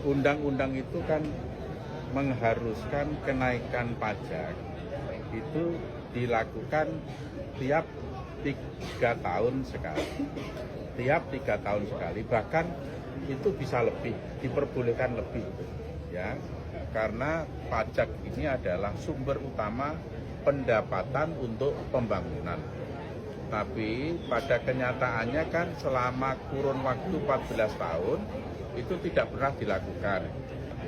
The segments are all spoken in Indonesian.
undang-undang itu kan mengharuskan kenaikan pajak itu dilakukan tiap 3 tahun sekali. Tiap 3 tahun sekali, bahkan itu bisa lebih, diperbolehkan lebih, ya. Karena pajak ini adalah sumber utama pendapatan untuk pembangunan. Tapi pada kenyataannya kan selama kurun waktu 14 tahun itu tidak pernah dilakukan.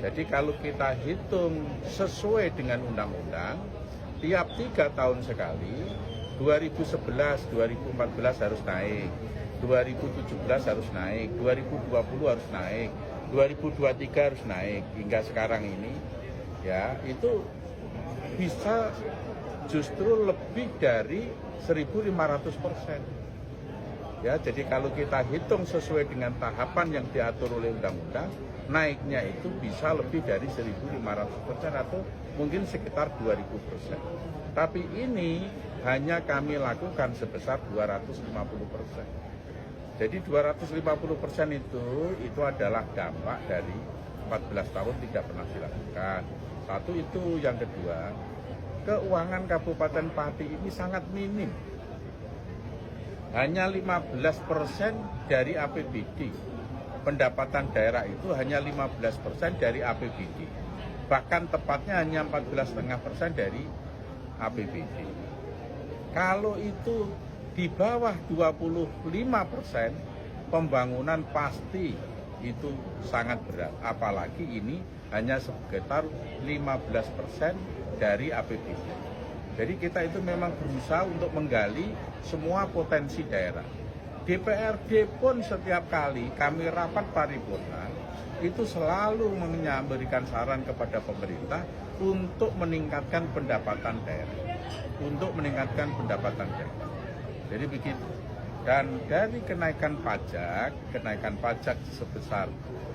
Jadi kalau kita hitung sesuai dengan undang-undang, tiap 3 tahun sekali, 2011, 2014 harus naik, 2017 harus naik, 2020 harus naik, 2023 harus naik, hingga sekarang ini, ya itu bisa justru lebih dari 1.500%. Ya, jadi kalau kita hitung sesuai dengan tahapan yang diatur oleh undang-undang, naiknya itu bisa lebih dari 1.500% atau mungkin sekitar 2.000%. Tapi ini hanya kami lakukan sebesar 250%. Jadi 250% itu adalah dampak dari 14 tahun tidak pernah dilakukan. Satu itu, yang kedua, keuangan Kabupaten Pati ini sangat minim. Hanya 15% dari APBD. Pendapatan daerah itu hanya 15% dari APBD. Bahkan tepatnya hanya 14,5% dari APBD. Kalau itu di bawah 25%, pembangunan pasti itu sangat berat. Apalagi ini hanya sekitar 15% dari APBD. Jadi kita itu memang berusaha untuk menggali semua potensi daerah. DPRD pun setiap kali kami rapat paripurna itu selalu memberikan saran kepada pemerintah untuk meningkatkan pendapatan daerah. Untuk meningkatkan pendapatan daerah. Jadi begitu. Dan dari kenaikan pajak sebesar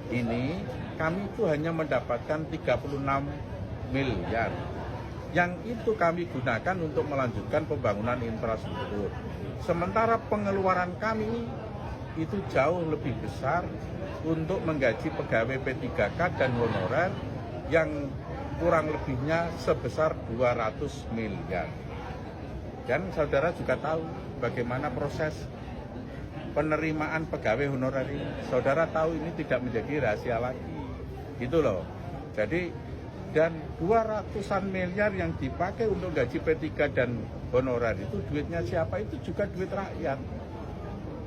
ini, kami itu hanya mendapatkan 36 miliar. Yang itu kami gunakan untuk melanjutkan pembangunan infrastruktur. Sementara pengeluaran kami itu jauh lebih besar untuk menggaji pegawai P3K dan honorer yang kurang lebihnya sebesar 200 miliar. Dan saudara juga tahu bagaimana proses penerimaan pegawai honorer ini. Saudara tahu ini tidak menjadi rahasia lagi. Gitu loh. Jadi, dan 200-an miliar yang dipakai untuk gaji P3 dan honorer itu duitnya siapa? Itu juga duit rakyat.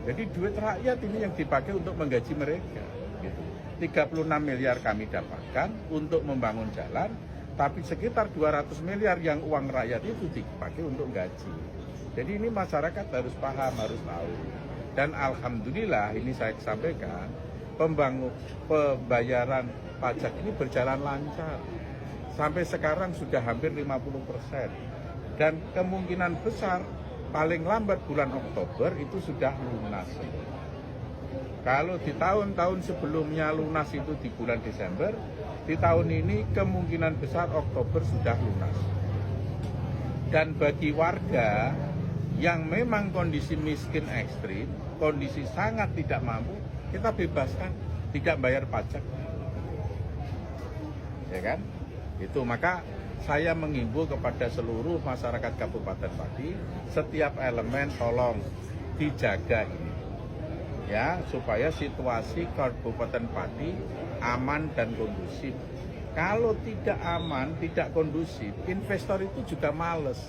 Jadi duit rakyat ini yang dipakai untuk menggaji mereka. Gitu. 36 miliar kami dapatkan untuk membangun jalan, tapi sekitar 200 miliar yang uang rakyat itu dipakai untuk gaji. Jadi ini masyarakat harus paham, harus tahu. Dan alhamdulillah ini saya sampaikan, pembayaran pajak ini berjalan lancar. Sampai sekarang sudah hampir 50%. Dan kemungkinan besar paling lambat bulan Oktober itu sudah lunas. Kalau di tahun-tahun sebelumnya lunas itu di bulan Desember, di tahun ini kemungkinan besar Oktober sudah lunas. Dan bagi warga yang memang kondisi miskin ekstrim, kondisi sangat tidak mampu, kita bebaskan, tidak bayar pajak. Ya kan? Itu maka saya menghimbau kepada seluruh masyarakat Kabupaten Pati, setiap elemen tolong dijaga ini. Ya, supaya situasi Kabupaten Pati aman dan kondusif. Kalau tidak aman, tidak kondusif, investor itu juga males.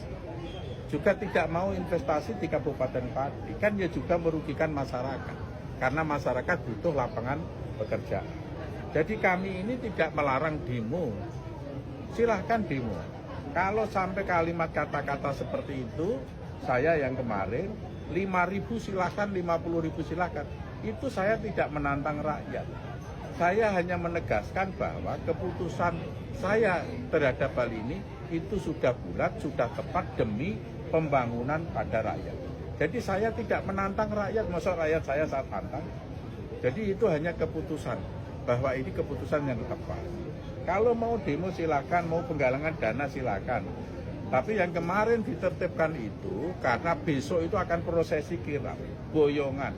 Juga tidak mau investasi di Kabupaten Pati. Kan dia juga merugikan masyarakat. Karena masyarakat butuh lapangan pekerjaan. Jadi kami ini tidak melarang demo. Silahkan demo. Kalau sampai kalimat kata-kata seperti itu, saya yang kemarin, 5.000 silahkan, 50.000 silahkan. Itu saya tidak menantang rakyat. Saya hanya menegaskan bahwa keputusan saya terhadap hal ini itu sudah bulat, sudah tepat demi pembangunan pada rakyat. Jadi saya tidak menantang rakyat, masa rakyat saya saat tantang. Jadi itu hanya keputusan, bahwa ini keputusan yang tepat. Kalau mau demo silakan, mau penggalangan dana silakan. Tapi yang kemarin ditertibkan itu karena besok itu akan prosesi kirap, boyongan,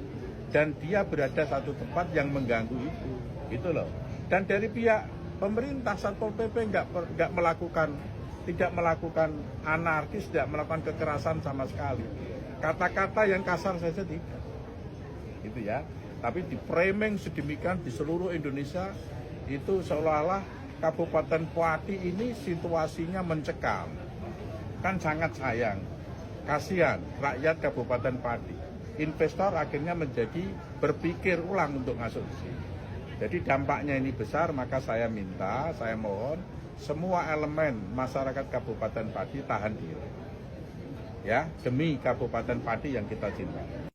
dan dia berada satu tempat yang mengganggu itu, gitu loh. Dan dari pihak pemerintah, Satpol PP tidak melakukan anarkis, tidak melakukan kekerasan sama sekali. Kata-kata yang kasar saja tidak, gitu ya. Tapi di framing sedemikian di seluruh Indonesia itu seolah-olah Kabupaten Pati ini situasinya mencekam. Kan sangat sayang, kasihan rakyat Kabupaten Pati. Investor akhirnya menjadi berpikir ulang untuk masuk di sini. Jadi dampaknya ini besar, maka saya mohon semua elemen masyarakat Kabupaten Pati tahan diri. Ya, demi Kabupaten Pati yang kita cintai.